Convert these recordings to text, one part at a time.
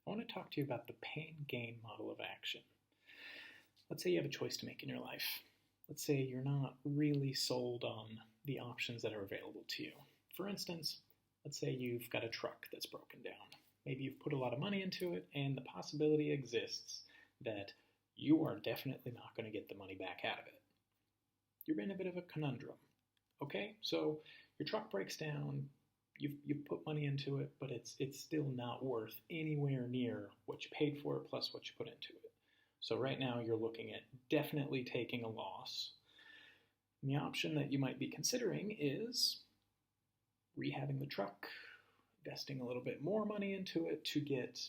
I want to talk to you about the pain-gain model of action. Let's say you have a choice to make in your life. Let's say you're not really sold on the options that are available to you. For instance, let's say you've got a truck that's broken down. Maybe you've put a lot of money into it, and the possibility exists that you are definitely not going to get the money back out of it. You're in a bit of a conundrum. Okay, so your truck breaks down, you've put money into it, but it's still not worth anywhere near what you paid for it plus what you put into it. So right now you're looking at definitely taking a loss. And the option that you might be considering is rehabbing the truck, investing a little bit more money into it to get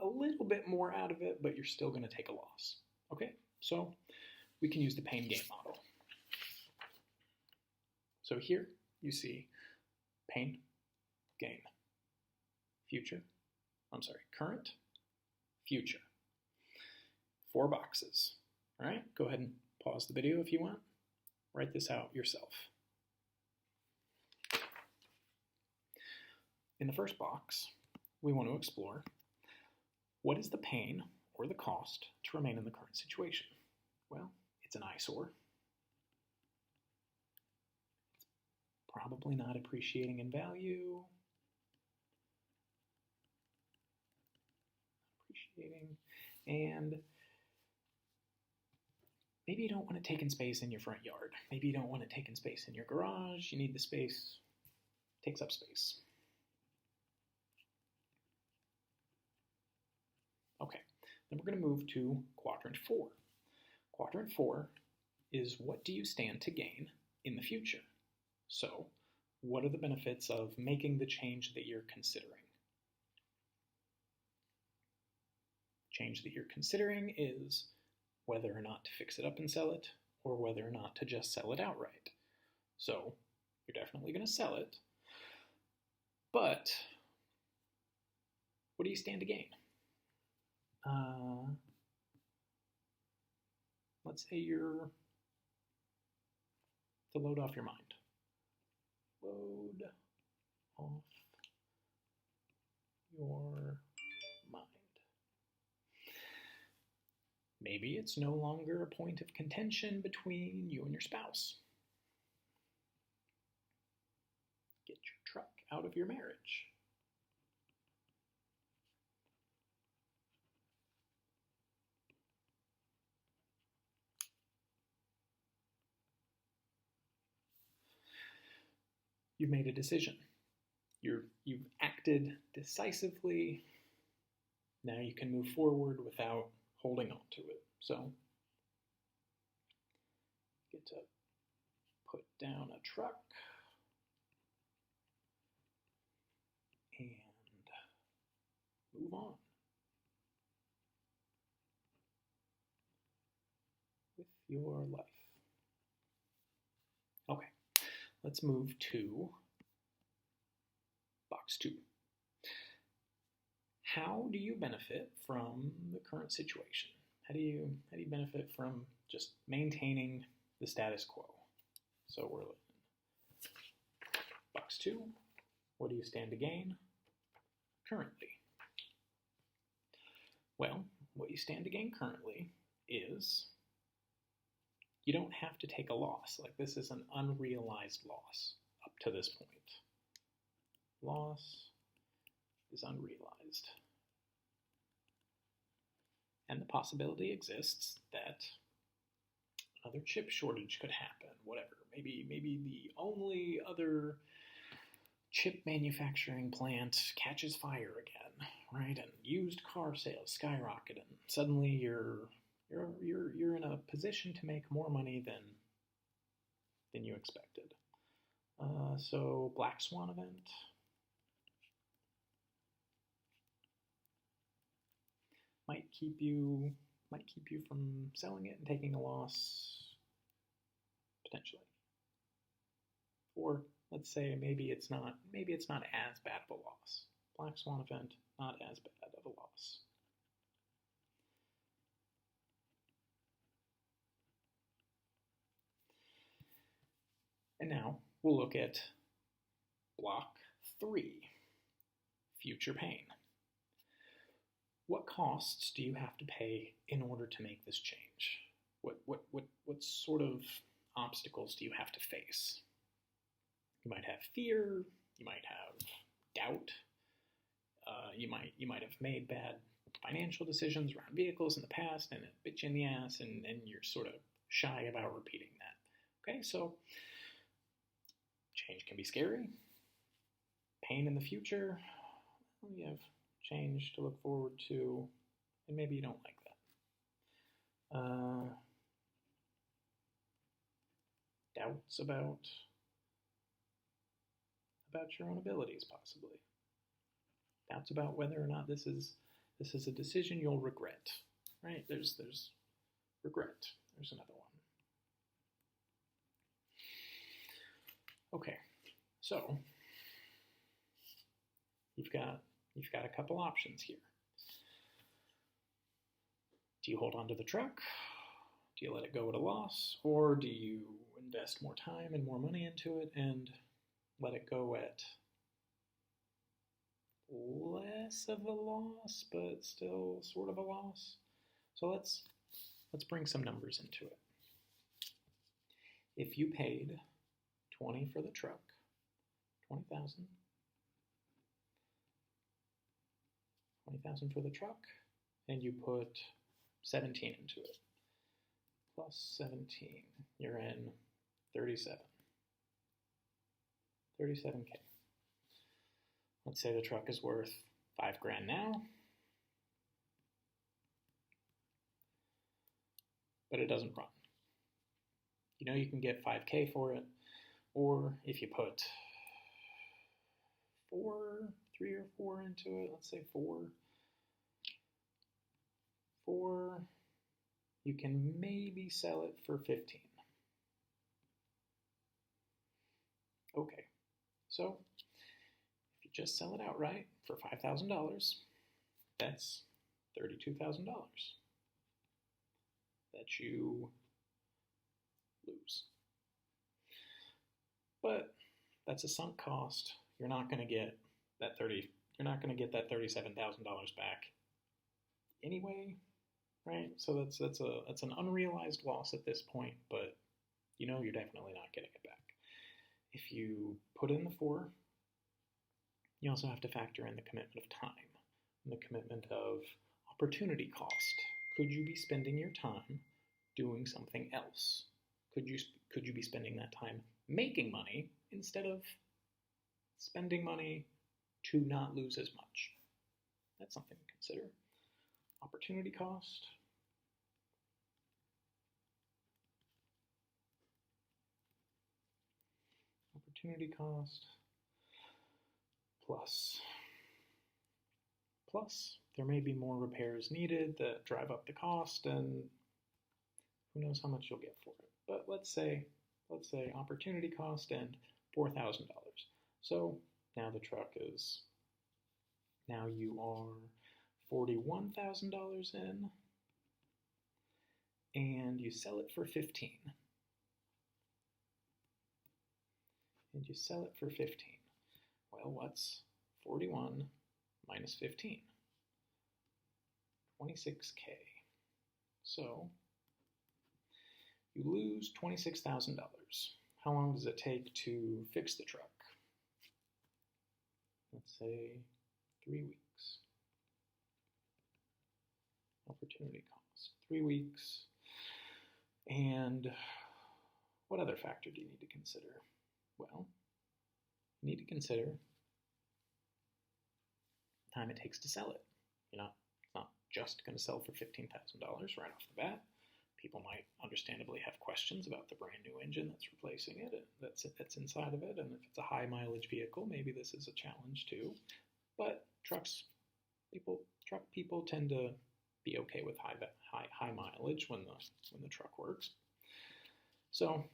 a little bit more out of it, but you're still going to take a loss. Okay, so we can use the pain-gain model. So here you see pain, gain, current, future. 4 boxes. All right, go ahead and pause the video if you want. Write this out yourself. In the first box, we want to explore what is the pain or the cost to remain in the current situation? Well, it's an eyesore. Probably not appreciating in value. And maybe you don't want it taking space in your front yard. Maybe you don't want it taking space in your garage. You need the space. It takes up space. Okay, then we're going to move to quadrant 4. Quadrant 4 is what do you stand to gain in the future? So, what are the benefits of making the change that you're considering? Change that you're considering is whether or not to fix it up and sell it, or whether or not to just sell it outright. So, you're definitely going to sell it, but what do you stand to gain? Let's say you're to load off your mind. Load off your mind. Maybe it's no longer a point of contention between you and your spouse. Get your truck out of your marriage. You've made a decision. You've acted decisively. Now you can move forward without holding on to it. So, get to put down a truck and move on with your life. Okay. Let's move to box 2. How do you benefit from the current situation? How do you benefit from just maintaining the status quo? So we're looking at box 2. What do you stand to gain currently? Well, what you stand to gain currently is you don't have to take a loss. Like, this is an unrealized loss up to this point. Loss is unrealized. And the possibility exists that another chip shortage could happen, whatever. Maybe the only other chip manufacturing plant catches fire again, right? And used car sales skyrocket, and suddenly you're in a position to make more money than you expected. So black swan event. Might keep you from selling it and taking a loss, potentially. Or let's say maybe it's not as bad of a loss. Black swan event, not as bad of a loss. And now we'll look at block 3, future pain. what costs do you have to pay in order to make this change? What sort of obstacles do you have to face? You might have fear, you might have doubt, you might have made bad financial decisions around vehicles in the past and it bit you in the ass and you're sort of shy about repeating that. Okay, so change can be scary. Pain in the future, well, you have change to look forward to, and maybe you don't like that. Doubts about your own abilities, possibly. Doubts about whether or not this is a decision you'll regret. Right? There's regret. There's another one. Okay, so you've got a couple options here. Do you hold on to the truck? Do you let it go at a loss? Or do you invest more time and more money into it and let it go at less of a loss, but still sort of a loss? So let's bring some numbers into it. If you paid $20 for the truck, $20,000 for the truck, and you put 17 into it, plus 17, you're in 37. 37K. Let's say the truck is worth $5,000 now, but it doesn't run. You know you can get $5K for it, or if you put 3 or 4 into it, let's say 4, you can maybe sell it for 15. Okay, so if you just sell it outright for $5,000, that's $32,000 that you lose. But that's a sunk cost. You're not going to get that $37,000 back anyway, right? So that's an unrealized loss at this point, but you know you're definitely not getting it back. If you put in the 4, you also have to factor in the commitment of time and the commitment of opportunity cost. Could you be spending your time doing something else? Could you be spending that time making money instead of spending money to not lose as much? That's something to consider. Opportunity cost. Opportunity cost plus there may be more repairs needed that drive up the cost, and who knows how much you'll get for it. But let's say opportunity cost and $4,000. So now you are $41,000 in, and you sell it for 15. And you sell it for 15. Well, what's 41 minus 15? 26K. So you lose $26,000. How long does it take to fix the truck? Let's say 3 weeks. Opportunity cost, 3 weeks. And what other factor do you need to consider? Well, you need to consider the time it takes to sell it. It's not just going to sell for $15,000 right off the bat. People might understandably have questions about the brand new engine that's replacing it, and that's inside of it, and if it's a high mileage vehicle, maybe this is a challenge too. But truck people tend to be okay with high mileage when the truck works. So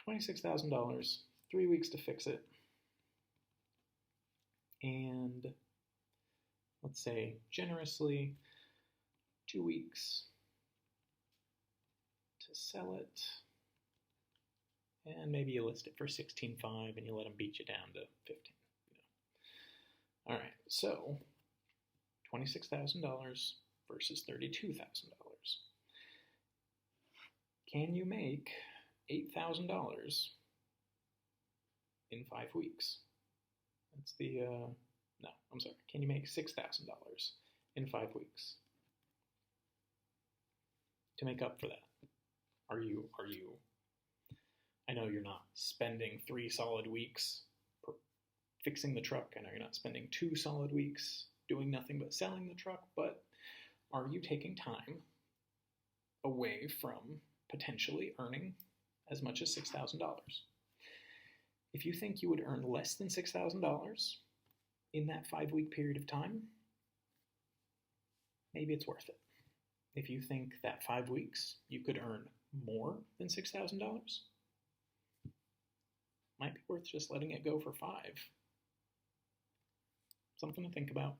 $26,000, 3 weeks to fix it, and let's say generously 2 weeks to sell it, and maybe you list it for $16,500 and you let them beat you down to $15,000. All right, so $26,000 versus $32,000. Can you make $8,000 in 5 weeks? That's the, no, I'm sorry. Can you make $6,000 in 5 weeks? To make up for that, are you, I know you're not spending 3 solid weeks fixing the truck. I know you're not spending 2 solid weeks doing nothing but selling the truck, but are you taking time away from potentially earning as much as $6,000? If you think you would earn less than $6,000 in that 5-week period of time, maybe it's worth it. If you think that 5 weeks you could earn more than $6,000, might be worth just letting it go for 5. Something to think about.